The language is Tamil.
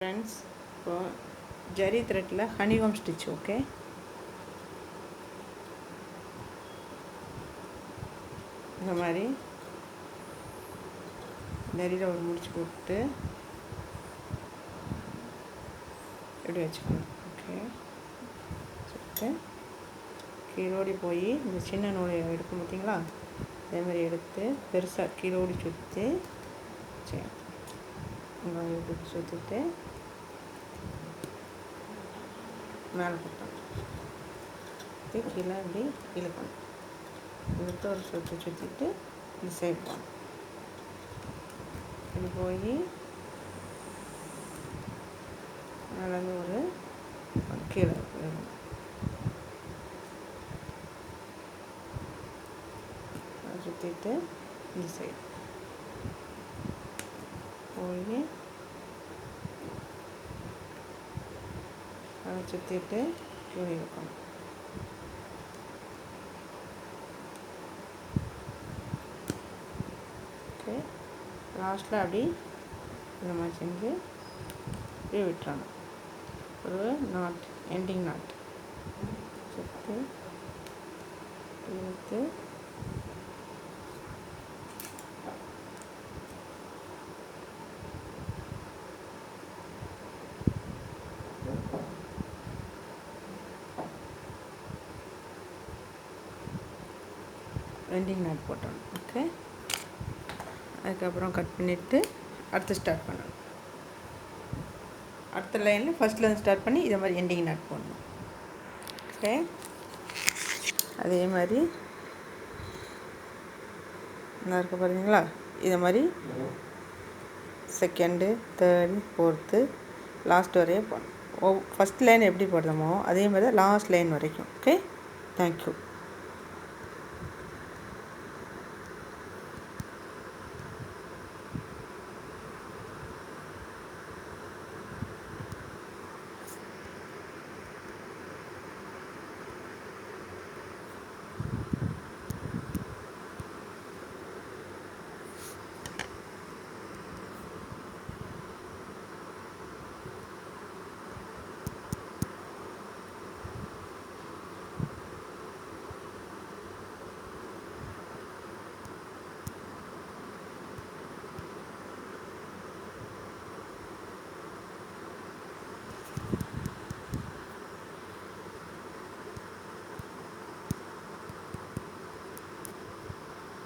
ஃப்ரெண்ட்ஸ், இப்போ ஜரி த்ரெட்டில் ஹனிகாம் ஸ்டிச். ஓகே, இந்த மாதிரி ஜரியில் ஒரு முடிச்சு போட்டு எப்படி வச்சுக்கணும். ஓகே, வச்சுட்டு கீழோடி போய் இந்த சின்ன நூலை எடுக்கும் பார்த்தீங்களா, அதேமாதிரி எடுத்து பெருசாக கீழோடி சுற்றி சுற்றிட்டு மேலே போட்டோம், கீழே இப்படி இழுக்கணும். இழுத்து ஒரு சுற்றிட்டு இந்த சைடு போகணும். இப்படி போய் மேலேருந்து ஒரு கீழே சுற்றிட்டு இந்த சைடு போய் அதை சுற்றிட்டு இப்படி இருக்கணும். ஓகே, லாஸ்ட்டில் அப்படி இந்த மாதிரி செஞ்சு இப்படி விட்டுறணும். ஒரு நாட், எண்டிங் நாட் சுற்றி இழுத்து எண்டிங் நாட் போட்டணும். ஓகே, அதுக்கப்புறம் கட் பண்ணிவிட்டு அடுத்து ஸ்டார்ட் பண்ணணும். அடுத்த லைனில் ஃபஸ்ட்லேருந்து ஸ்டார்ட் பண்ணி இதை மாதிரி எண்டிங் நாட் போடணும். ஓகே, அதே மாதிரி நல்லா இருக்க பாருங்களா, இதை மாதிரி செகண்டு, தேர்டு, ஃபோர்த்து, லாஸ்ட் வரையும் போடணும். ஃபஸ்ட் லைன் எப்படி போடுறோமோ அதே மாதிரி லாஸ்ட் லைன் வரைக்கும். Okay, thank you.